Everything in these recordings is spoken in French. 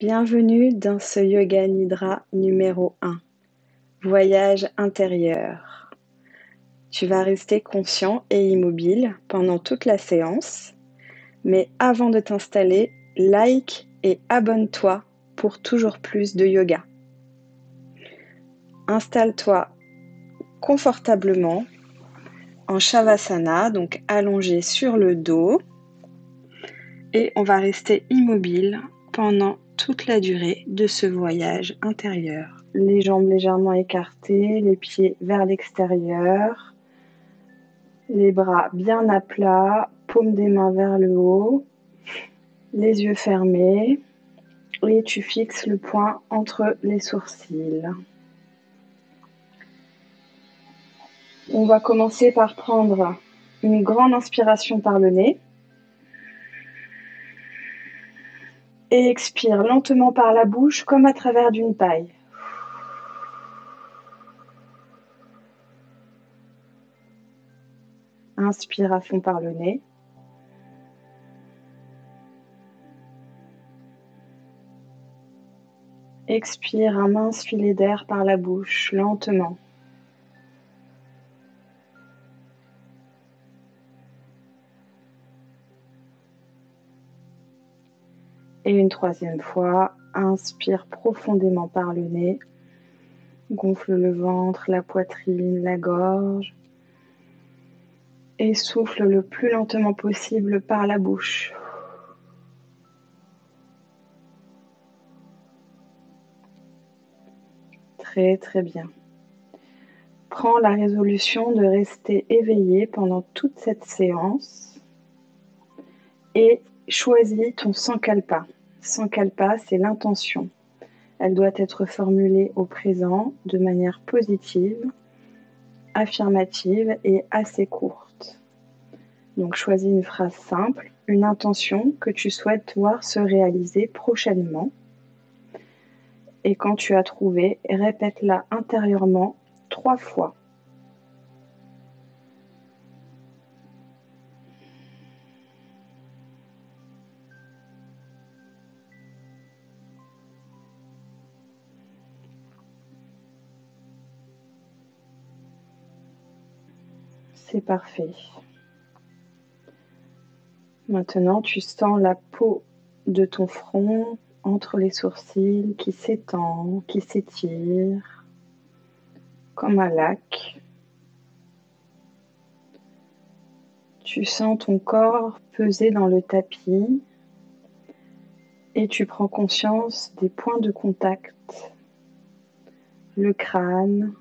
Bienvenue dans ce Yoga Nidra numéro 1, voyage intérieur. Tu vas rester conscient et immobile pendant toute la séance, mais avant de t'installer, like et abonne-toi pour toujours plus de yoga. Installe-toi confortablement en Shavasana, donc allongé sur le dos, et on va rester immobile pendant toute la durée de ce voyage intérieur. Les jambes légèrement écartées, les pieds vers l'extérieur, les bras bien à plat, paume des mains vers le haut, les yeux fermés et tu fixes le poing entre les sourcils. On va commencer par prendre une grande inspiration par le nez et expire lentement par la bouche comme à travers d'une paille. Inspire à fond par le nez. Expire un mince filet d'air par la bouche, lentement. Et une troisième fois, inspire profondément par le nez. Gonfle le ventre, la poitrine, la gorge. Et souffle le plus lentement possible par la bouche. Très très bien. Prends la résolution de rester éveillé pendant toute cette séance et choisis ton sankalpa. Sankalpa, c'est l'intention. Elle doit être formulée au présent de manière positive, affirmative et assez courte. Donc choisis une phrase simple, une intention que tu souhaites voir se réaliser prochainement. Et quand tu as trouvé, répète-la intérieurement 3 fois. C'est parfait. Maintenant, tu sens la peau de ton front entre les sourcils qui s'étend, qui s'étire, comme un lac. Tu sens ton corps peser dans le tapis et tu prends conscience des points de contact, le crâne,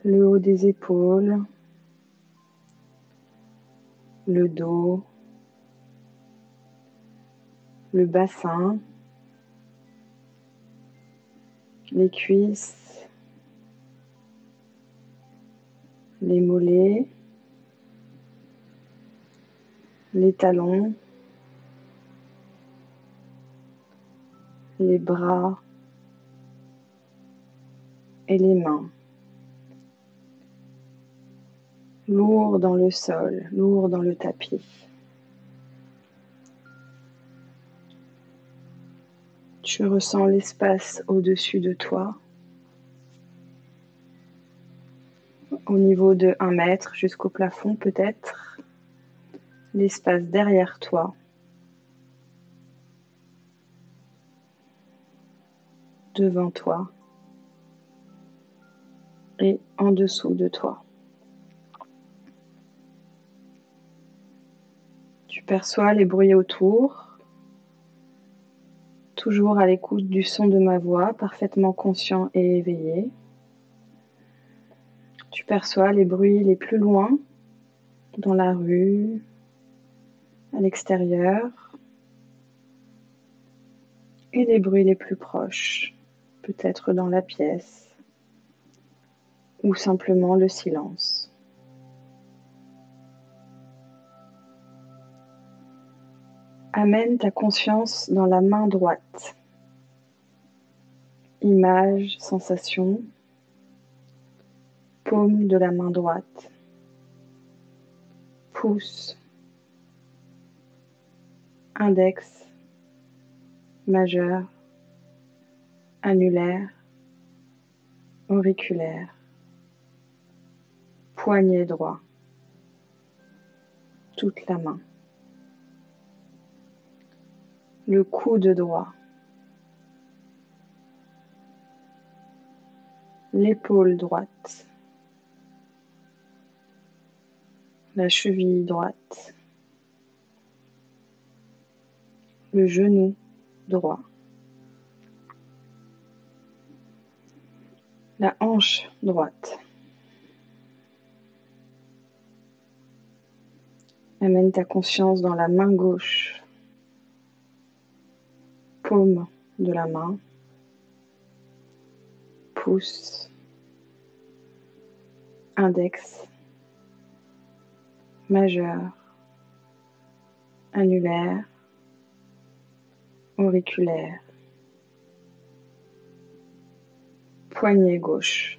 le haut des épaules, le dos, le bassin, les cuisses, les mollets, les talons, les bras et les mains. Lourd dans le sol, lourd dans le tapis. Tu ressens l'espace au-dessus de toi, au niveau de 1 mètre jusqu'au plafond peut-être, l'espace derrière toi, devant toi et en dessous de toi. Tu perçois les bruits autour, toujours à l'écoute du son de ma voix, parfaitement conscient et éveillé. Tu perçois les bruits les plus loin, dans la rue, à l'extérieur, et les bruits les plus proches, peut-être dans la pièce, ou simplement le silence. Amène ta conscience dans la main droite. Image, sensation, paume de la main droite, pouce, index, majeur, annulaire, auriculaire, poignet droit, toute la main, le coude droit, l'épaule droite, la cheville droite, le genou droit, la hanche droite. Amène ta conscience dans la main gauche, paume de la main, pouce, index, majeur, annulaire, auriculaire, poignet gauche.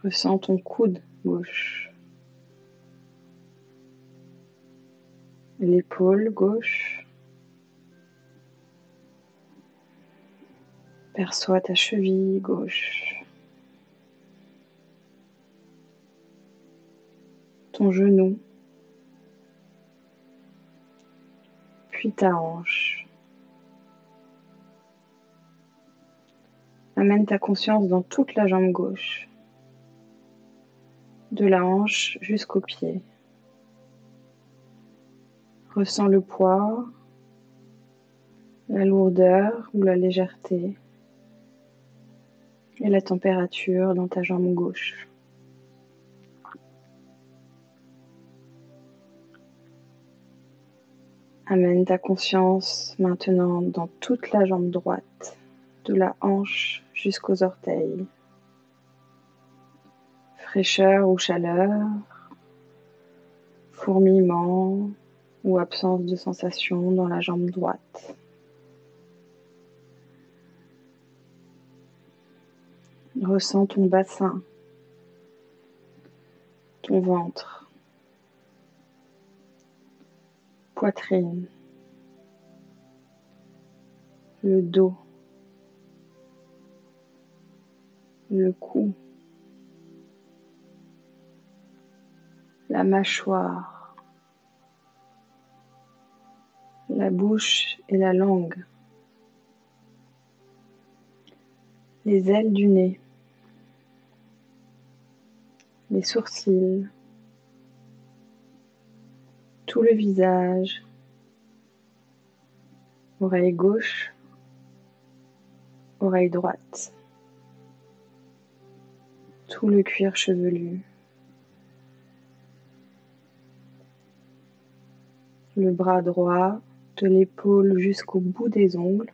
Ressens ton coude gauche, l'épaule gauche, perçois ta cheville gauche, ton genou, puis ta hanche. Amène ta conscience dans toute la jambe gauche, de la hanche jusqu'au pied. Ressens le poids, la lourdeur ou la légèreté et la température dans ta jambe gauche. Amène ta conscience maintenant dans toute la jambe droite, de la hanche jusqu'aux orteils. Fraîcheur ou chaleur, fourmillement ou absence de sensation dans la jambe droite. Ressens ton bassin, ton ventre, poitrine, le dos, le cou, la mâchoire, la bouche et la langue, les ailes du nez, les sourcils, tout le visage, oreille gauche, oreille droite, tout le cuir chevelu, le bras droit de l'épaule jusqu'au bout des ongles,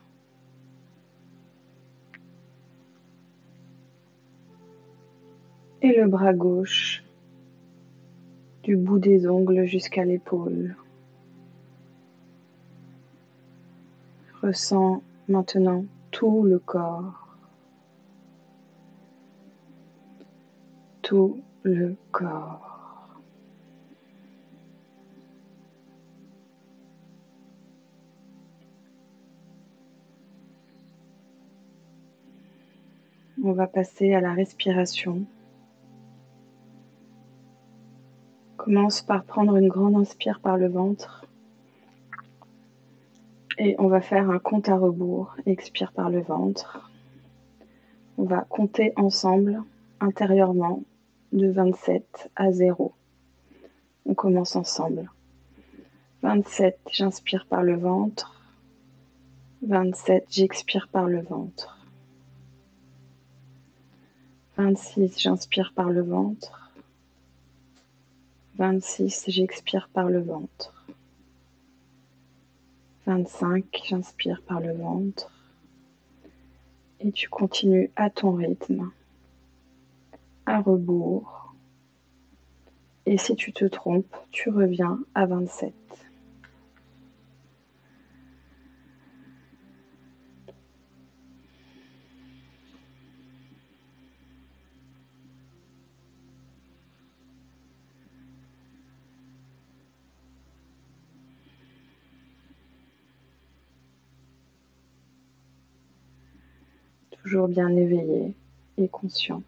et le bras gauche du bout des ongles jusqu'à l'épaule. Ressens maintenant tout le corps, tout le corps. On va passer à la respiration. Commence par prendre une grande inspire par le ventre et on va faire un compte à rebours. Expire par le ventre. On va compter ensemble intérieurement de 27 à 0. On commence ensemble. 27, j'inspire par le ventre. 27, j'expire par le ventre. 26, j'inspire par le ventre. 26, j'expire par le ventre. 25, j'inspire par le ventre. Et tu continues à ton rythme, à rebours. Et si tu te trompes, tu reviens à 27. toujours bien éveillé et conscient.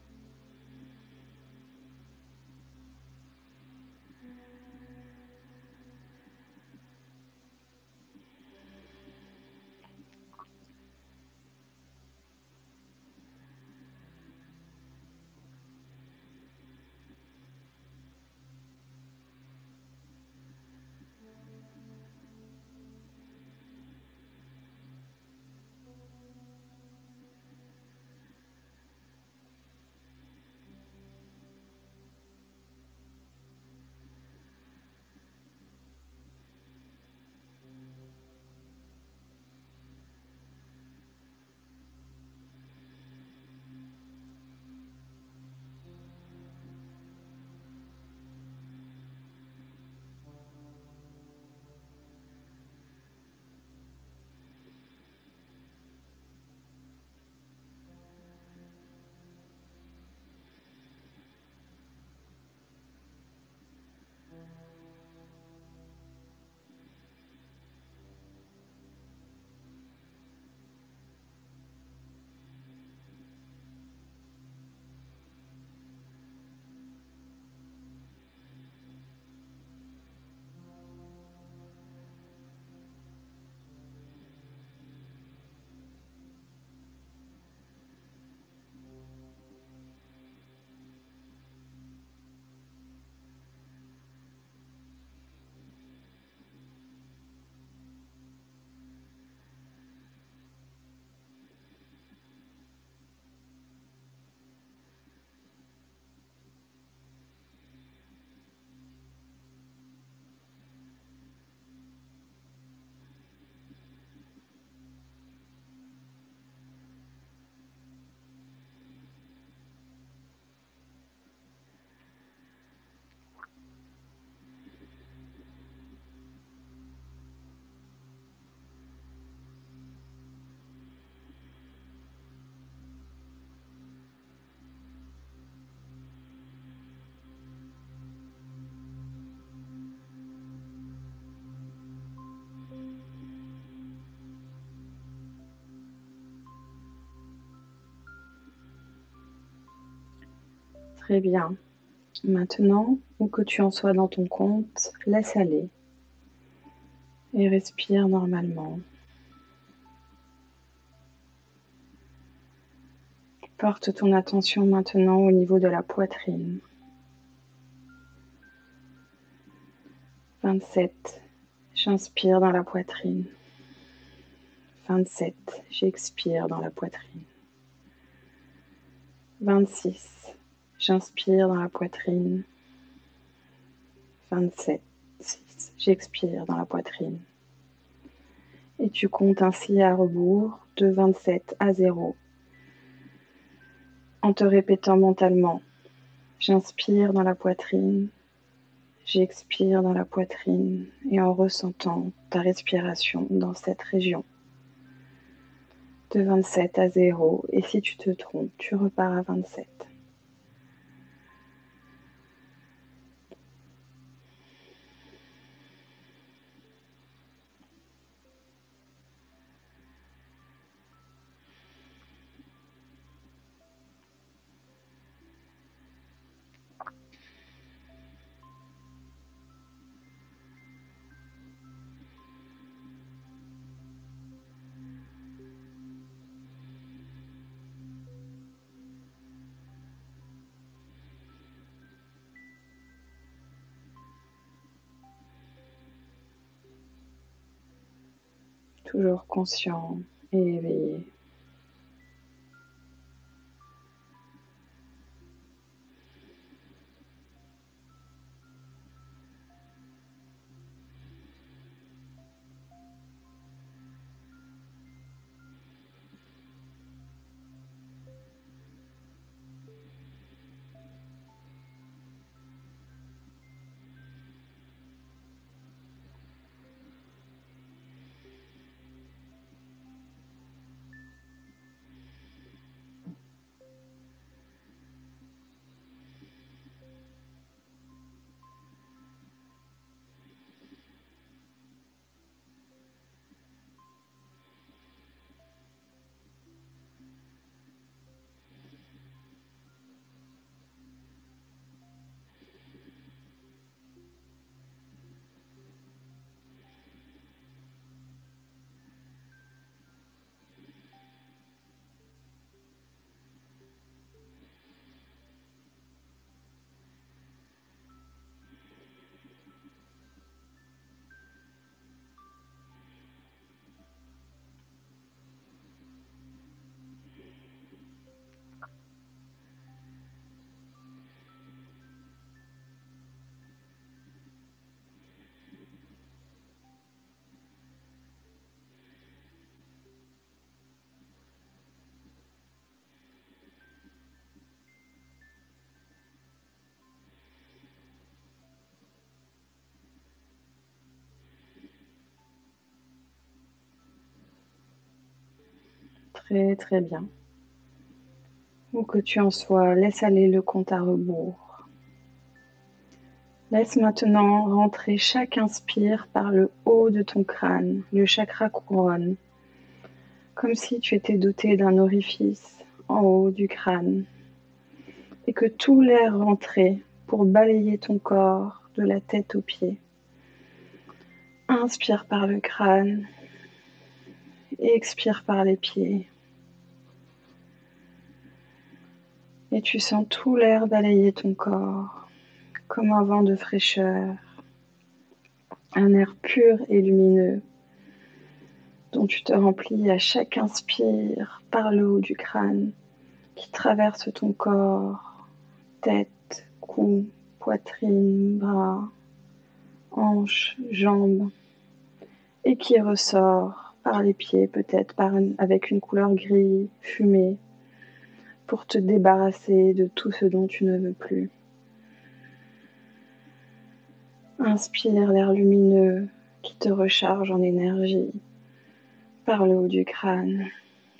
Très bien. Maintenant, où que tu en sois dans ton compte, laisse aller et respire normalement. Porte ton attention maintenant au niveau de la poitrine. 27. J'inspire dans la poitrine. 27. J'expire dans la poitrine. 26. J'inspire dans la poitrine. 27. 6. J'expire dans la poitrine. Et tu comptes ainsi à rebours de 27 à 0 en te répétant mentalement: j'inspire dans la poitrine, j'expire dans la poitrine et en ressentant ta respiration dans cette région. De 27 à 0 et si tu te trompes, tu repars à 27. Toujours conscient et éveillé. Très très bien. Où que tu en sois, laisse aller le compte à rebours. Laisse maintenant rentrer chaque inspire par le haut de ton crâne, le chakra couronne, comme si tu étais doté d'un orifice en haut du crâne, et que tout l'air rentrait pour balayer ton corps de la tête aux pieds. Inspire par le crâne, expire par les pieds. Et tu sens tout l'air balayer ton corps, comme un vent de fraîcheur, un air pur et lumineux, dont tu te remplis à chaque inspire par le haut du crâne, qui traverse ton corps, tête, cou, poitrine, bras, hanches, jambes, et qui ressort par les pieds, peut-être avec une couleur gris, fumée, pour te débarrasser de tout ce dont tu ne veux plus. Inspire l'air lumineux qui te recharge en énergie par le haut du crâne,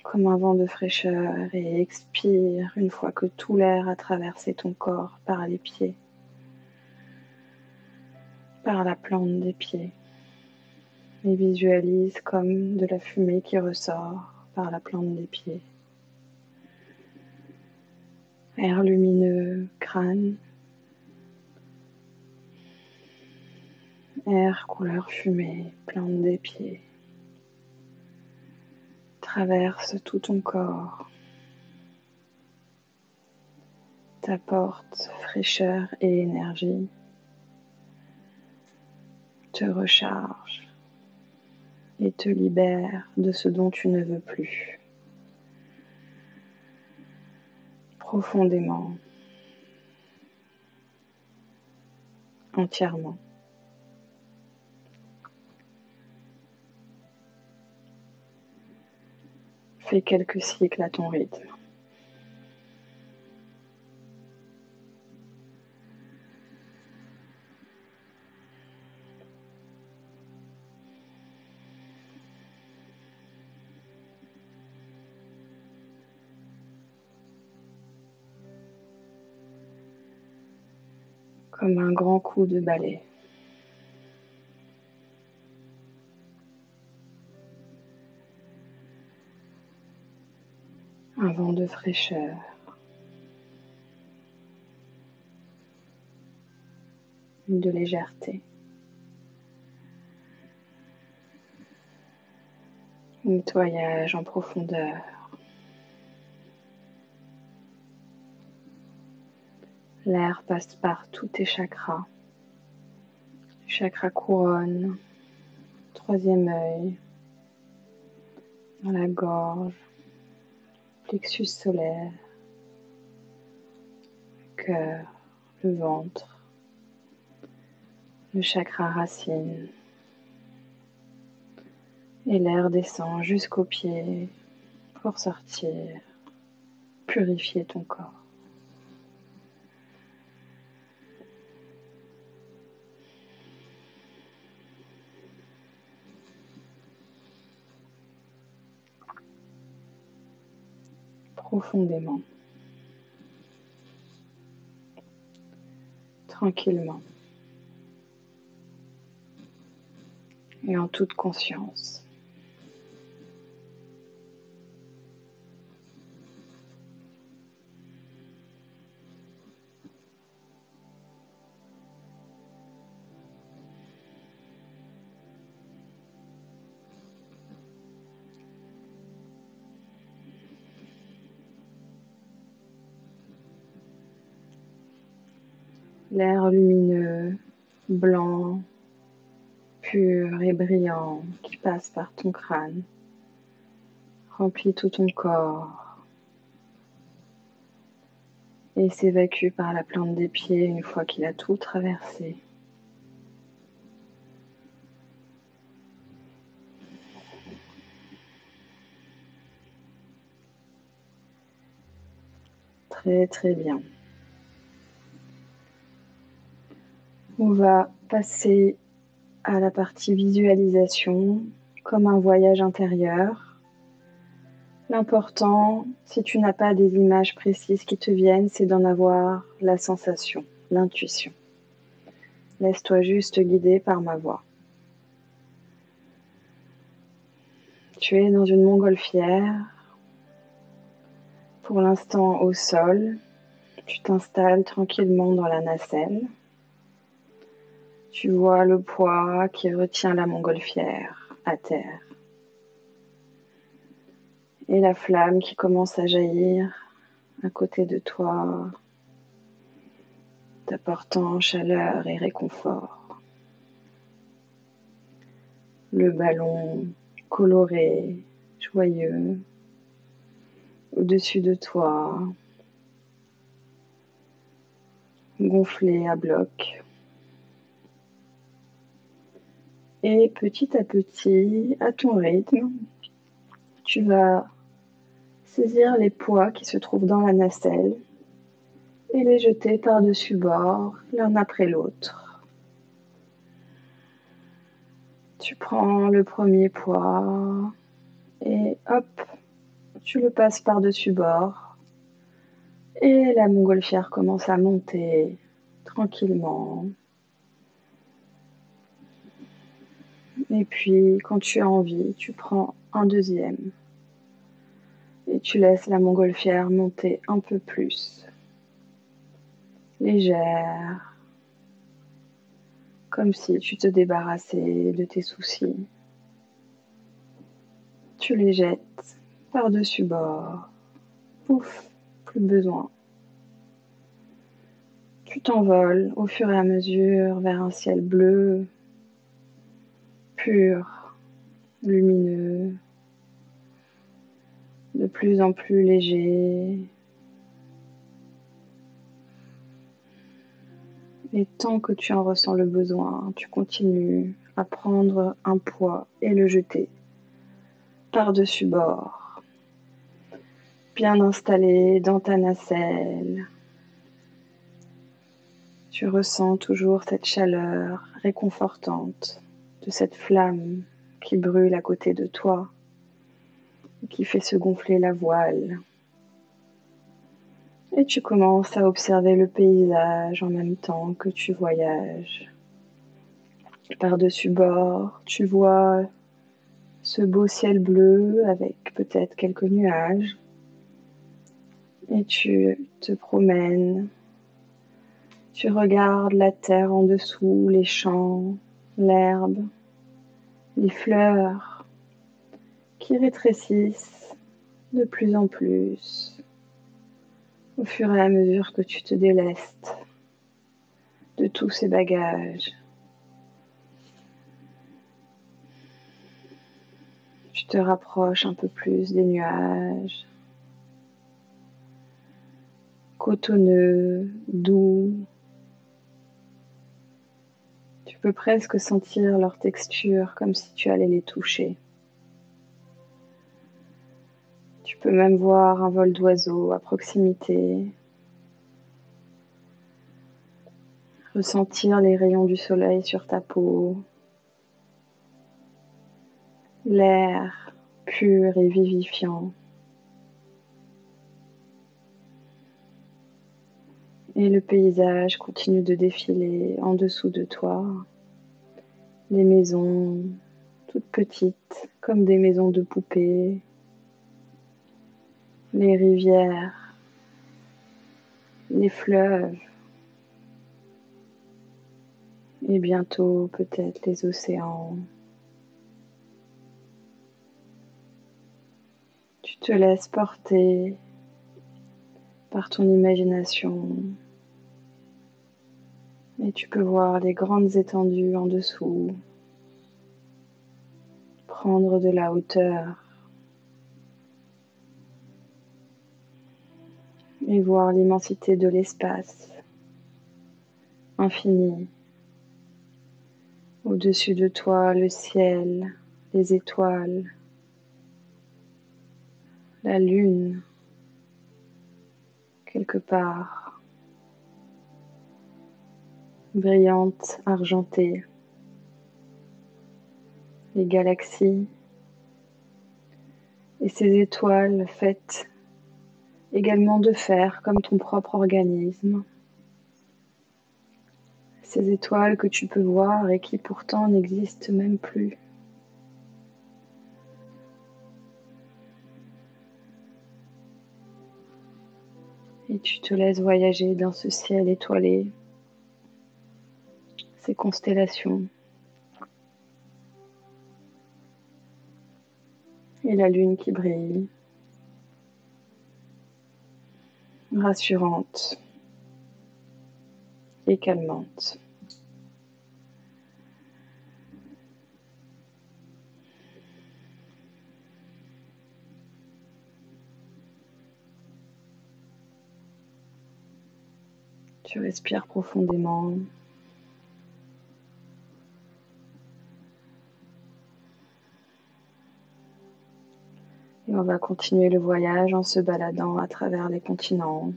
comme un vent de fraîcheur, et expire une fois que tout l'air a traversé ton corps par les pieds, par la plante des pieds. Et visualise comme de la fumée qui ressort par la plante des pieds. Air lumineux, crâne. Air couleur fumée, plante des pieds. Traverse tout ton corps. T'apporte fraîcheur et énergie. Te recharge et te libère de ce dont tu ne veux plus. Profondément, entièrement. Fais quelques cycles à ton rythme. Comme un grand coup de balai. Un vent de fraîcheur. De légèreté. Nettoyage en profondeur. L'air passe par tous tes chakras. Chakra couronne, troisième œil, dans la gorge, plexus solaire, le cœur, le ventre, le chakra racine. Et l'air descend jusqu'aux pieds pour sortir, purifier ton corps. Profondément, tranquillement et en toute conscience. L'air lumineux, blanc, pur et brillant qui passe par ton crâne, remplit tout ton corps et s'évacue par la plante des pieds une fois qu'il a tout traversé. Très très bien. On va passer à la partie visualisation, comme un voyage intérieur. L'important, si tu n'as pas des images précises qui te viennent, c'est d'en avoir la sensation, l'intuition. Laisse-toi juste guider par ma voix. Tu es dans une montgolfière, pour l'instant au sol. Tu t'installes tranquillement dans la nacelle. Tu vois le poids qui retient la montgolfière à terre. Et la flamme qui commence à jaillir à côté de toi, t'apportant chaleur et réconfort. Le ballon coloré, joyeux, au-dessus de toi, gonflé à bloc. Et petit à petit, à ton rythme, tu vas saisir les poids qui se trouvent dans la nacelle et les jeter par-dessus bord, l'un après l'autre. Tu prends le premier poids et hop, tu le passes par-dessus bord. Et la montgolfière commence à monter tranquillement. Et puis, quand tu as envie, tu prends un deuxième. Et tu laisses la montgolfière monter un peu plus. Légère. Comme si tu te débarrassais de tes soucis. Tu les jettes par-dessus bord. Pouf, plus besoin. Tu t'envoles au fur et à mesure vers un ciel bleu, pur, lumineux, de plus en plus léger. Et tant que tu en ressens le besoin, tu continues à prendre un poids et le jeter par-dessus bord, bien installé dans ta nacelle. Tu ressens toujours cette chaleur réconfortante de cette flamme qui brûle à côté de toi et qui fait se gonfler la voile. Et tu commences à observer le paysage en même temps que tu voyages. Par-dessus bord, tu vois ce beau ciel bleu avec peut-être quelques nuages. Et tu te promènes. Tu regardes la terre en dessous, les champs, l'herbe, les fleurs qui rétrécissent de plus en plus au fur et à mesure que tu te délestes de tous ces bagages. Tu te rapproches un peu plus des nuages, cotonneux, doux. Tu peux presque sentir leur texture comme si tu allais les toucher. Tu peux même voir un vol d'oiseaux à proximité, ressentir les rayons du soleil sur ta peau, l'air pur et vivifiant. Et le paysage continue de défiler en dessous de toi. Les maisons toutes petites, comme des maisons de poupées. Les rivières, les fleuves. Et bientôt peut-être les océans. Tu te laisses porter par ton imagination. Et tu peux voir les grandes étendues en dessous, prendre de la hauteur et voir l'immensité de l'espace infini. Au-dessus de toi, le ciel, les étoiles, la lune, quelque part, brillante, argentée, les galaxies, Et ces étoiles faites également de fer, comme ton propre organisme. Ces étoiles que tu peux voir et qui pourtant n'existent même plus. Et tu te laisses voyager dans ce ciel étoilé, ces constellations. Et la lune qui brille, rassurante et calmante. Tu respires profondément. Et on va continuer le voyage en se baladant à travers les continents.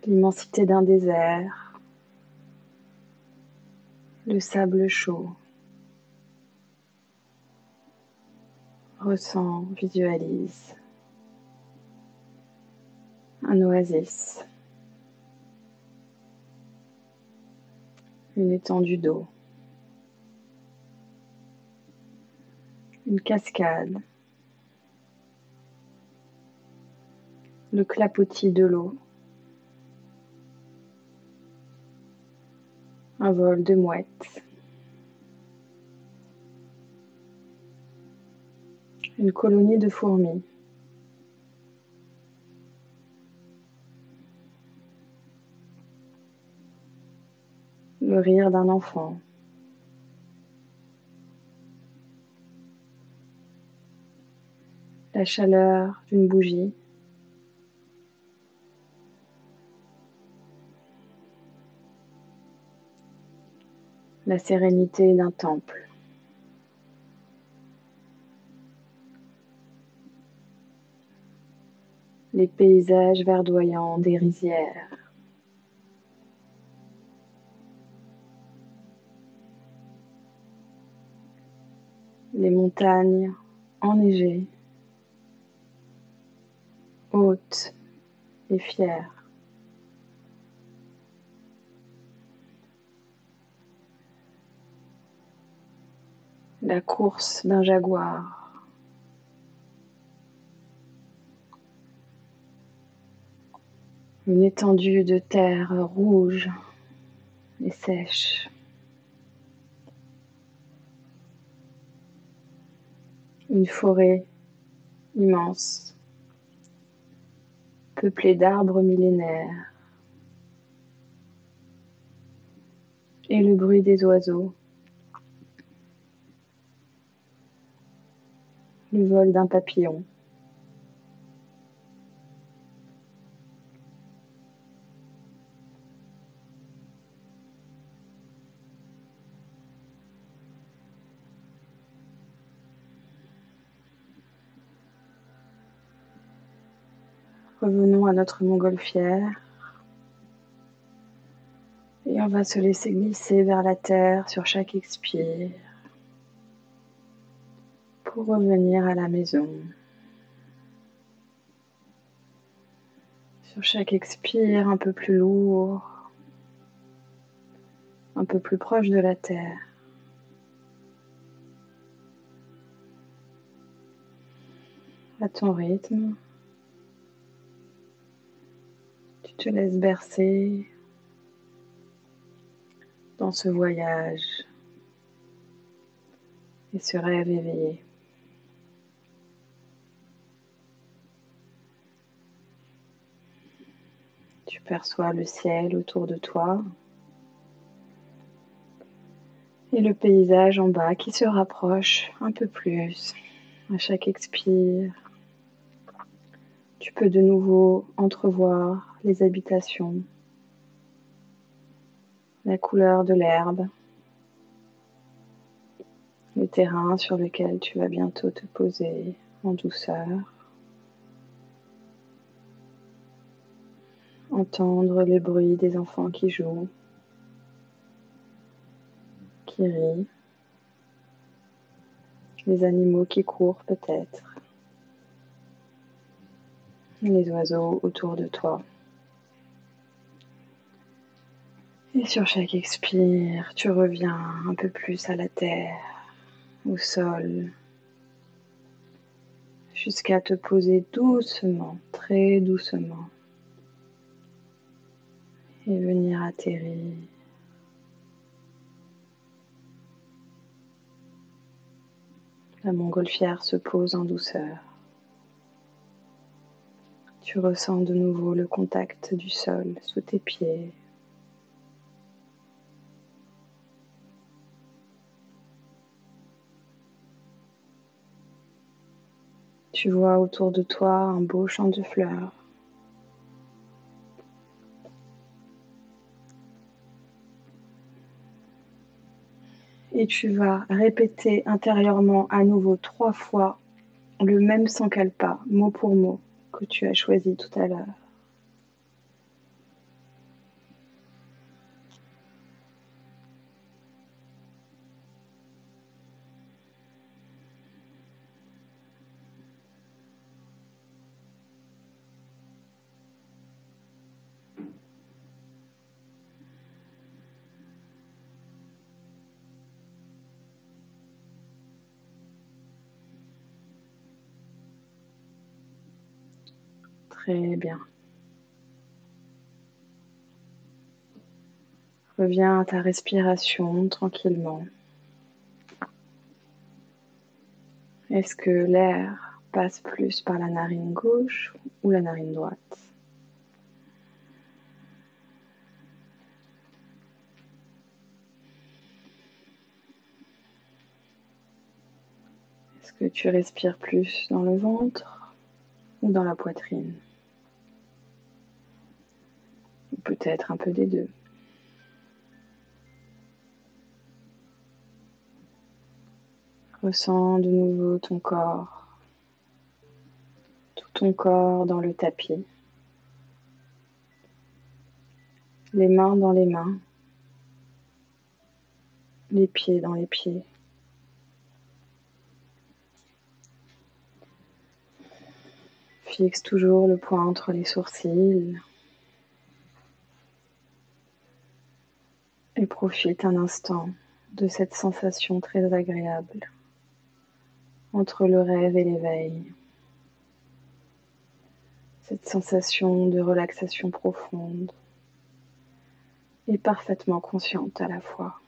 L'immensité d'un désert, le sable chaud. Ressens, visualise un oasis, une étendue d'eau, une cascade, le clapotis de l'eau, un vol de mouettes, une colonie de fourmis, le rire d'un enfant, la chaleur d'une bougie, la sérénité d'un temple. Les paysages verdoyants des rizières. Les montagnes enneigées, hautes et fières. La course d'un jaguar. Une étendue de terre rouge et sèche. Une forêt immense, peuplée d'arbres millénaires. Et le bruit des oiseaux. Le vol d'un papillon. Revenons à notre montgolfière et on va se laisser glisser vers la terre sur chaque expire pour revenir à la maison. Sur chaque expire, un peu plus lourd, un peu plus proche de la terre. À ton rythme, tu te laisses bercer dans ce voyage et ce rêve éveillé. Tu perçois le ciel autour de toi et le paysage en bas qui se rapproche un peu plus à chaque expire. Tu peux de nouveau entrevoir les habitations, la couleur de l'herbe, le terrain sur lequel tu vas bientôt te poser en douceur. Entendre les bruits des enfants qui jouent, qui rient. les animaux qui courent peut-être, les oiseaux autour de toi. Et sur chaque expire, tu reviens un peu plus à la terre, au sol, jusqu'à te poser doucement, très doucement, et venir atterrir. La montgolfière se pose en douceur. Tu ressens de nouveau le contact du sol sous tes pieds. Tu vois autour de toi un beau champ de fleurs. Et tu vas répéter intérieurement à nouveau 3 fois le même sankalpa, mot pour mot, que tu as choisi tout à l'heure. Très bien. Reviens à ta respiration tranquillement. Est-ce que l'air passe plus par la narine gauche ou la narine droite? Est-ce que tu respires plus dans le ventre ou dans la poitrine? Ou peut-être un peu des deux. Ressens de nouveau ton corps, tout ton corps dans le tapis, les mains dans les mains, les pieds dans les pieds. Fixe toujours le point entre les sourcils et profite un instant de cette sensation très agréable entre le rêve et l'éveil. Cette sensation de relaxation profonde et parfaitement consciente à la fois.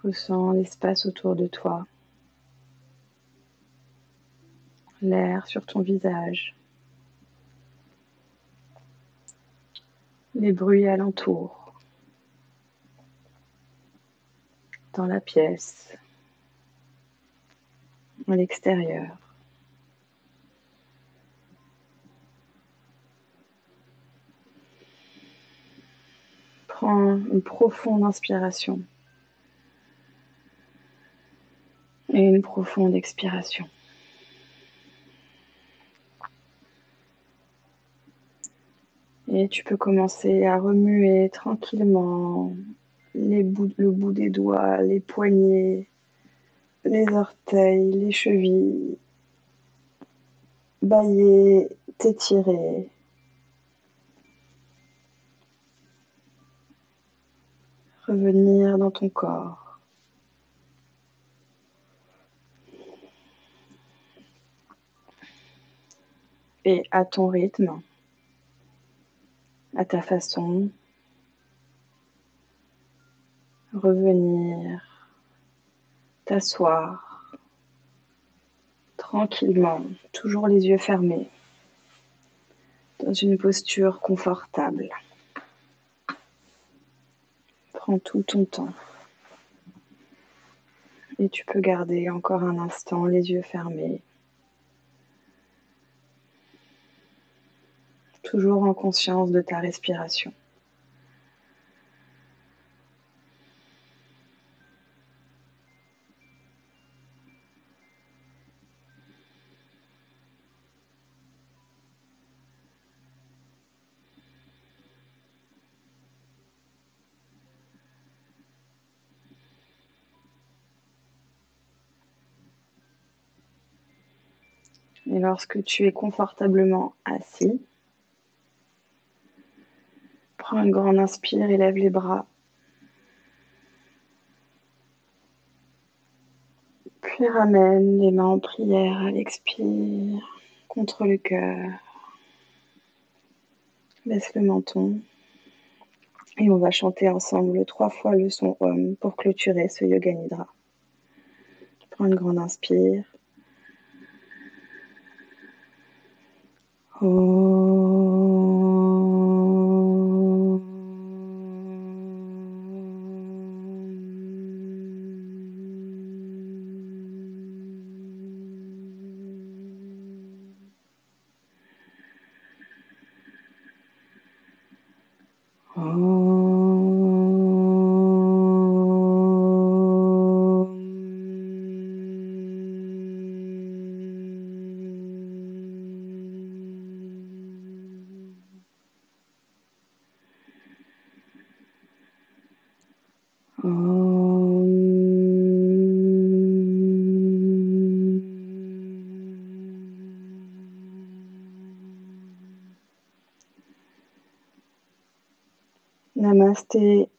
Ressens l'espace autour de toi, l'air sur ton visage, les bruits alentours, dans la pièce, à l'extérieur. Prends une profonde inspiration et une profonde expiration. Et tu peux commencer à remuer tranquillement le bout des doigts, les poignets, les orteils, les chevilles, bâiller, t'étirer. Revenir dans ton corps. Et à ton rythme, à ta façon, revenir t'asseoir tranquillement, toujours les yeux fermés, dans une posture confortable. Prends tout ton temps. Et tu peux garder encore un instant les yeux fermés, toujours en conscience de ta respiration. Et lorsque tu es confortablement assis, prends une grande inspire et lève les bras. Puis ramène les mains en prière à l'expire contre le cœur. Baisse le menton. Et on va chanter ensemble 3 fois le son Om pour clôturer ce Yoga Nidra. Prends une grande inspire. Namasté